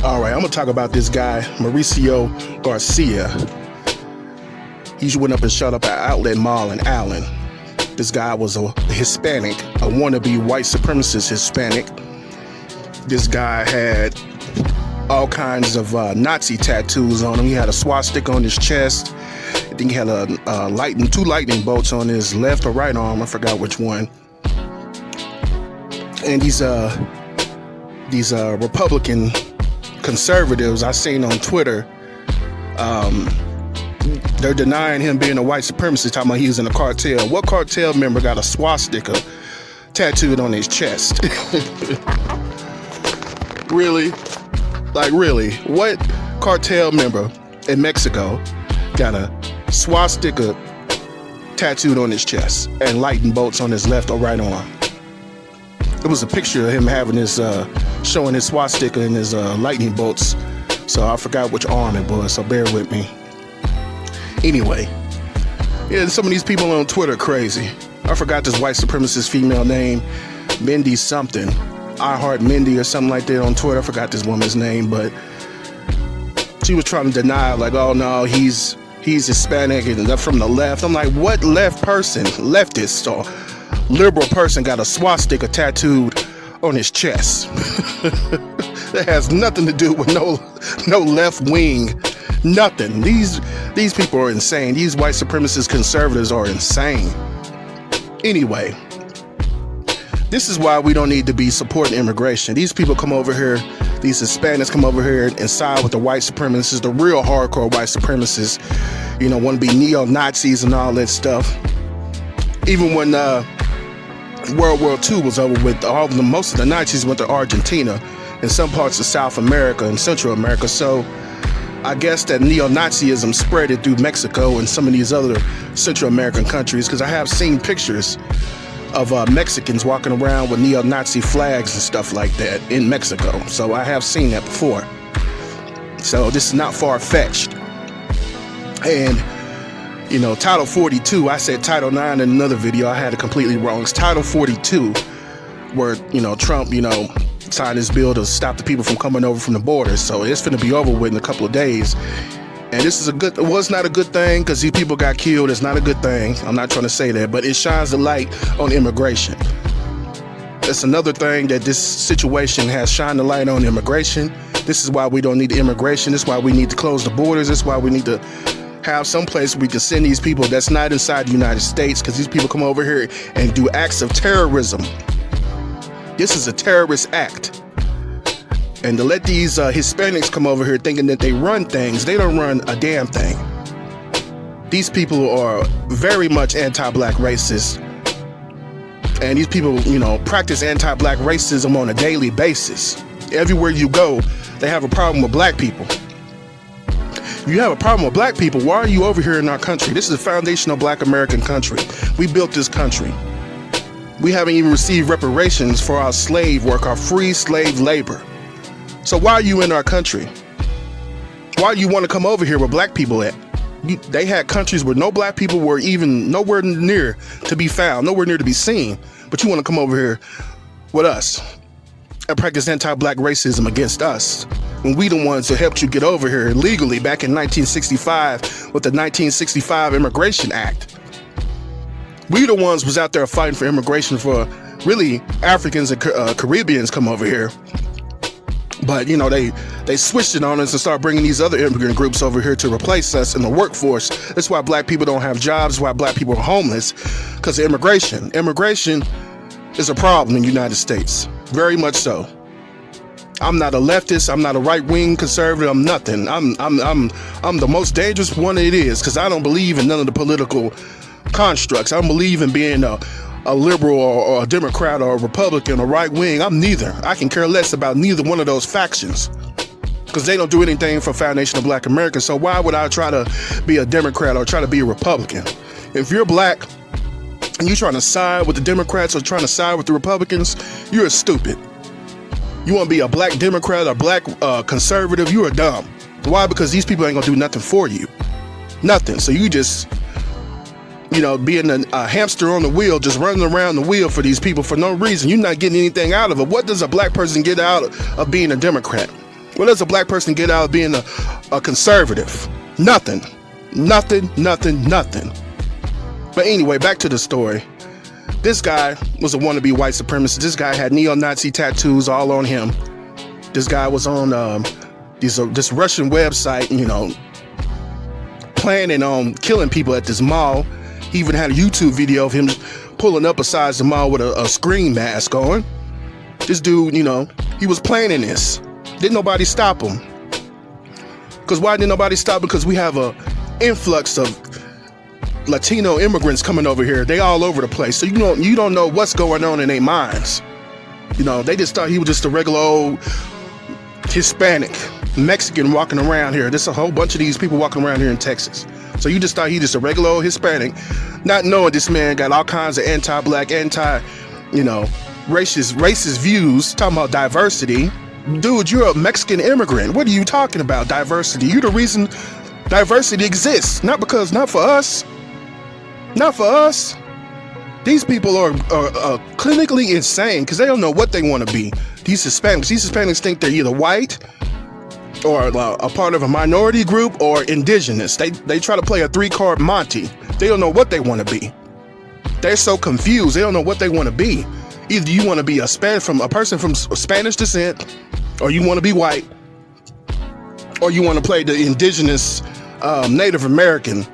All right, I'm gonna talk about this guy, Mauricio Garcia. He went up and shot up an outlet mall in Allen. This guy was a Hispanic, a wannabe white supremacist Hispanic. This guy had all kinds of Nazi tattoos on him. He had a swastika on his chest. I think he had two lightning bolts on his left or right arm. I forgot which one. And these Republican conservatives I seen on Twitter, they're denying him being a white supremacist, talking about he was in a cartel. What cartel member got a swastika tattooed on his chest? Really? Like, really? What cartel member in Mexico got a swastika tattooed on his chest and lightning bolts on his left or right arm? It was a picture of him having his, showing his swastika and his lightning bolts. So I forgot which arm it was, so bear with me. Anyway, yeah, some of these people on Twitter are crazy. I forgot this white supremacist female name, Mindy something. I Heart Mindy or something like that on Twitter. I forgot this woman's name, but she was trying to deny, like, oh no, he's Hispanic and from the left. I'm like, what left person, leftist or liberal person got a swastika tattooed on his chest? That has nothing to do with no left wing, nothing. These people are insane. These white supremacist conservatives are insane. Anyway, this is why we don't need to be supporting immigration. These people come over here, these Hispanics come over here and side with the white supremacists, the real hardcore white supremacists, you know, want to be neo-Nazis and all that stuff. Even when World War II was over with, most of the Nazis went to Argentina and some parts of South America and Central America. So I guess that neo-Nazism spread it through Mexico and some of these other Central American countries, because I have seen pictures of Mexicans walking around with neo-Nazi flags and stuff like that in Mexico. So I have seen that before. So this is not far-fetched. And, you know, Title 42, I said Title 9 in another video. I had it completely wrong. It's Title 42, where, you know, Trump, you know, signed this bill to stop the people from coming over from the borders. So it's going to be over with in a couple of days. And this is it's not a good thing because these people got killed. It's not a good thing. I'm not trying to say that, but it shines a light on immigration. It's another thing that this situation has shined a light on immigration. This is why we don't need immigration. This is why we need to close the borders. This is why we need to have some place we can send these people that's not inside the United States, because these people come over here and do acts of terrorism. This is a terrorist act. And to let these Hispanics come over here thinking that they run things, they don't run a damn thing. These people are very much anti-black racist. And these people, you know, practice anti-black racism on a daily basis. Everywhere you go, they have a problem with black people. If you have a problem with black people, why are you over here in our country? This is a foundational black American country. We built this country. We haven't even received reparations for our slave work, our free slave labor. So why are you in our country? Why do you want to come over here where black people at? They had countries where no black people were even nowhere near to be found, nowhere near to be seen. But you want to come over here with us and practice anti-black racism against us, when we the ones who helped you get over here legally back in 1965 with the 1965 Immigration Act. We the ones was out there fighting for immigration for really Africans and Caribbeans come over here. But, you know, they switched it on us and started bringing these other immigrant groups over here to replace us in the workforce. That's why black people don't have jobs, why black people are homeless, because of immigration. Immigration is a problem in the United States, very much so. I'm not a leftist, I'm not a right-wing conservative, I'm nothing. I'm the most dangerous one it is, because I don't believe in none of the political constructs. I don't believe in being a liberal or a Democrat or a Republican or right wing. I'm neither. I can care less about neither one of those factions, because they don't do anything for foundational black America. So why would I try to be a Democrat or try to be a Republican? If you're black and you're trying to side with the Democrats or trying to side with the Republicans, you're stupid. You want to be a black Democrat or black conservative, you are dumb. Why? Because these people ain't gonna do nothing for you. Nothing. So you just, you know, being a hamster on the wheel, just running around the wheel for these people for no reason. You're not getting anything out of it. What does a black person get out of being a Democrat? What does a black person get out of being a conservative? Nothing. Nothing, nothing, nothing. But anyway, back to the story. This guy was a wannabe white supremacist. This guy had neo-Nazi tattoos all on him. This guy was on this Russian website, planning on killing people at this mall. He even had a YouTube video of him pulling up beside the mall with a screen mask on. This dude, he was planning this. Didn't nobody stop him. Because why didn't nobody stop him? Because we have a influx of Latino immigrants coming over here. They all over the place. So you don't know what's going on in their minds. They just thought he was just a regular old Hispanic Mexican walking around here. There's a whole bunch of these people walking around here in Texas. So you just thought he just a regular old Hispanic, not knowing this man got all kinds of anti-black, racist views, talking about diversity. Dude, you're a Mexican immigrant. What are you talking about? Diversity. You're the reason diversity exists. Not for us. Not for us. These people are clinically insane because they don't know what they want to be. These Hispanics think they're either white or a part of a minority group or indigenous. They try to play a 3-card Monty. They don't know what they want to be. They're so confused. They don't know what they want to be. Either you want to be a person from Spanish descent, or you want to be white, or you want to play the indigenous Native American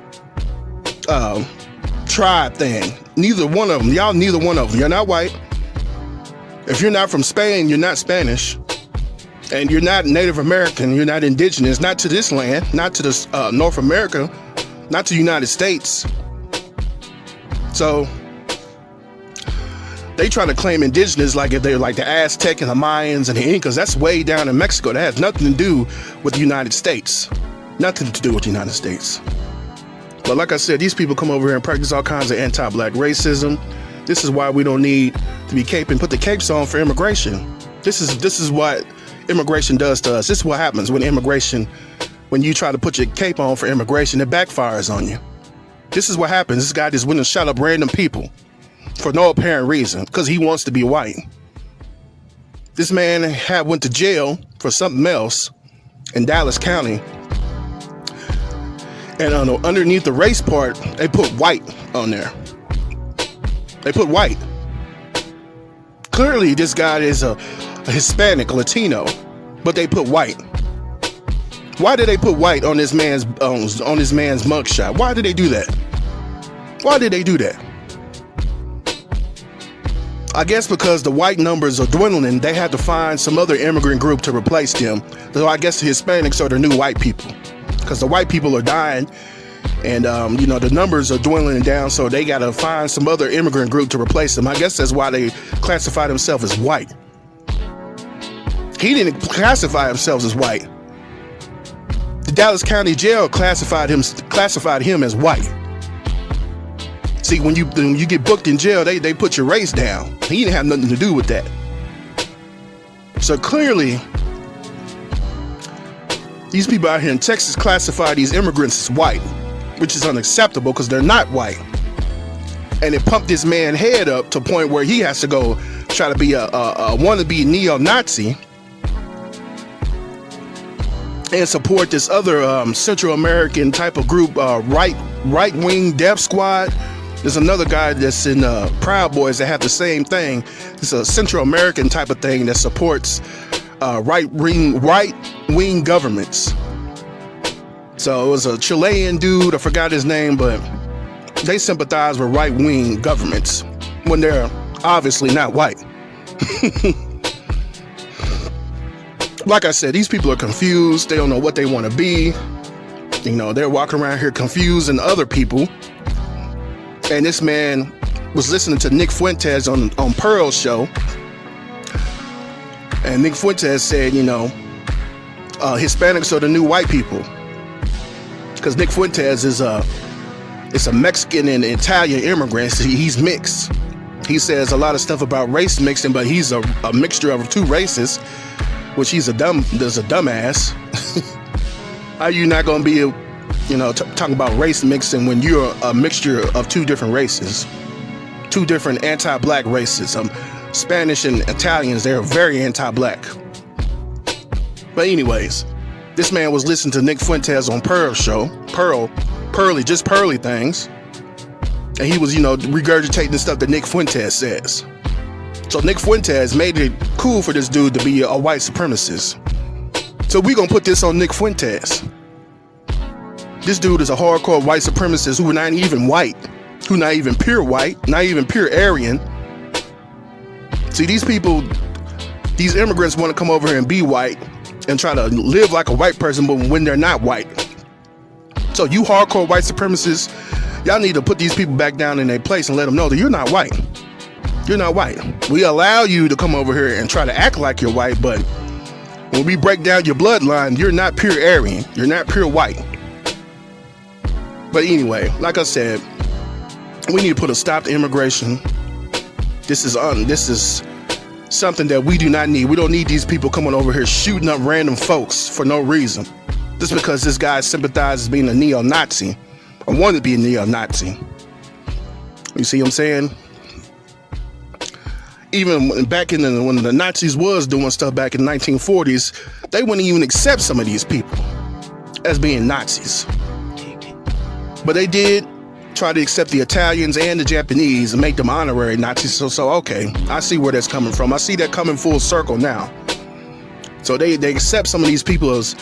tribe thing. Neither one of them. Y'all neither one of them. You're not white. If you're not from Spain, you're not Spanish. And you're not Native American, you're not indigenous, not to this land, not to this North America, not to the United States. So they try to claim indigenous like if they're like the Aztec and the Mayans and the Incas. That's way down in Mexico. That has nothing to do with the United States. Nothing to do with the United States. But like I said, these people come over here and practice all kinds of anti-black racism. This is why we don't need to be caping, put the capes on for immigration. This is what immigration does to us. This is what happens when you try to put your cape on for immigration, it backfires on you. This is what happens. This guy just went and shot up random people for no apparent reason because he wants to be white. This man went to jail for something else in Dallas County. And underneath the race part, they put white on there. They put white. Clearly, this guy is a Hispanic, Latino, but they put white. Why did they put white on this man's mugshot? Why did they do that? Why did they do that? I guess because the white numbers are dwindling, they had to find some other immigrant group to replace them. So I guess the Hispanics are the new white people, because the white people are dying, and the numbers are dwindling down. So they got to find some other immigrant group to replace them. I guess that's why they classify themselves as white. He didn't classify himself as white. The Dallas County Jail classified him as white. See, when you get booked in jail, they put your race down. He didn't have nothing to do with that. So clearly, these people out here in Texas classify these immigrants as white, which is unacceptable because they're not white. And it pumped this man's head up to a point where he has to go try to be a wannabe neo-Nazi and support this other Central American type of group, right-wing Death Squad. There's another guy that's in Proud Boys that have the same thing. It's a Central American type of thing that supports right-wing governments. So it was a Chilean dude, I forgot his name, but they sympathize with right-wing governments when they're obviously not white. Like I said, these people are confused. They don't know what they want to be. They're walking around here confusing other people. And this man was listening to Nick Fuentes on Pearl's show. And Nick Fuentes said, Hispanics are the new white people. Because Nick Fuentes is a Mexican and Italian immigrant. So he's mixed. He says a lot of stuff about race mixing, but he's a mixture of two races, which there's a dumbass. How are you not going to be talking about race mixing when you're a mixture of two different races, two different anti-black races? Spanish and Italians, they're very anti-black. But anyways, this man was listening to Nick Fuentes on Pearl's show, just Pearly things. And he was, regurgitating the stuff that Nick Fuentes says. So Nick Fuentes made it cool for this dude to be a white supremacist. So we gonna put this on Nick Fuentes. This dude is a hardcore white supremacist who not even white, who not even pure white, not even pure Aryan. See, these people, these immigrants want to come over here and be white and try to live like a white person, but when they're not white. So you hardcore white supremacists, y'all need to put these people back down in their place and let them know that you're not white. You're not white. We allow you to come over here and try to act like you're white, but when we break down your bloodline, you're not pure Aryan. You're not pure white. But anyway, like I said, we need to put a stop to immigration. This is something that we do not need. We don't need these people coming over here shooting up random folks for no reason. Just because this guy sympathizes being a neo-Nazi or wanted to be a neo-Nazi. You see what I'm saying? Even back when the Nazis was doing stuff back in the 1940s, they wouldn't even accept some of these people as being Nazis. But they did try to accept the Italians and the Japanese and make them honorary Nazis. So okay, I see where that's coming from. I see that coming full circle now. So they accept some of these people as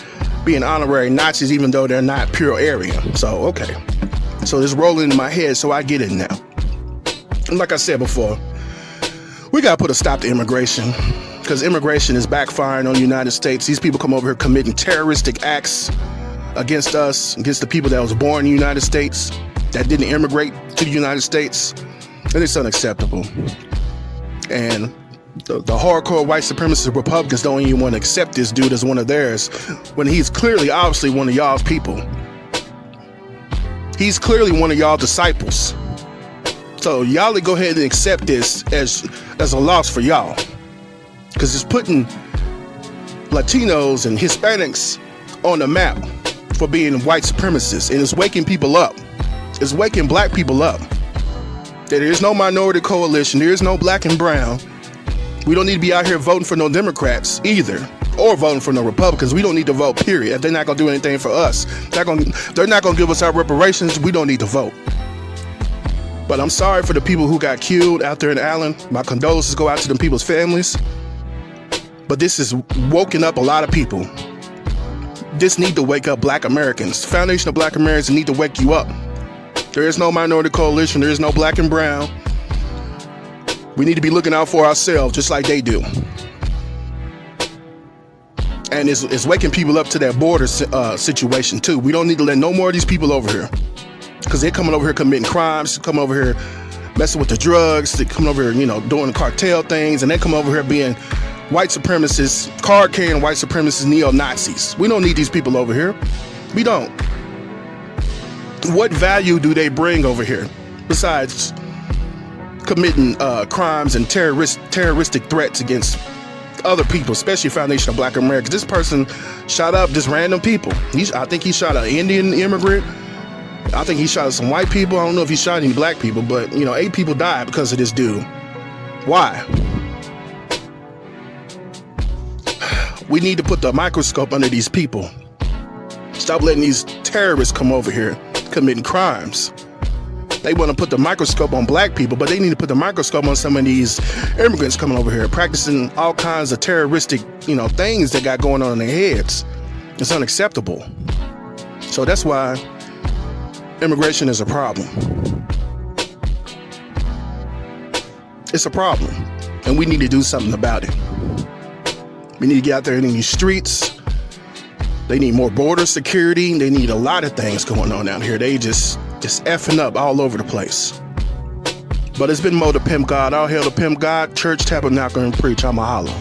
being honorary Nazis, even though they're not pure Aryan. So okay, so it's rolling in my head, so I get it now. And like I said before, we gotta put a stop to immigration, because immigration is backfiring on the United States. These people come over here committing terroristic acts against us, against the people that was born in the United States, that didn't immigrate to the United States, and it's unacceptable. And the hardcore white supremacist Republicans don't even want to accept this dude as one of theirs, when he's clearly, obviously, one of y'all's people. He's clearly one of y'all disciples. So y'all go ahead and accept this as a loss for y'all, because it's putting Latinos and Hispanics on the map for being white supremacists, and it's waking people up. It's waking black people up. There is no minority coalition. There is no black and brown. We don't need to be out here voting for no Democrats either, or voting for no Republicans. We don't need to vote, period. If they're not gonna do anything for us, they're not gonna give us our reparations, we don't need to vote. But I'm sorry for the people who got killed out there in Allen. My condolences go out to them people's families. But this has woken up a lot of people. This need to wake up black Americans. The Foundation of Black Americans need to wake you up. There is no minority coalition. There is no black and brown. We need to be looking out for ourselves just like they do. And it's waking people up to that border situation too. We don't need to let no more of these people over here, because they're coming over here committing crimes, coming over here messing with the drugs, they're coming over here, doing cartel things, and they come over here being white supremacists, card-carrying white supremacists, neo-Nazis. We don't need these people over here. We don't. What value do they bring over here besides committing crimes and terroristic threats against other people, especially Foundation of Black Americans? This person shot up just random people. I think he shot an Indian immigrant. I think he shot some white people. I don't know if he shot any black people, but 8 people died because of this dude. Why? We need to put the microscope under these people. Stop letting these terrorists come over here committing crimes. They want to put the microscope on black people, but they need to put the microscope on some of these immigrants coming over here, practicing all kinds of terroristic, things they got going on in their heads. It's unacceptable. So that's why immigration is a problem. It's a problem, and we need to do something about it. We need to get out there in these streets. They need more border security. They need a lot of things going on out here. They just effing up all over the place. But it's been Mo the Pimp God. All hail the Pimp God. Church, Tabernacle, and Preach. I'm a holla.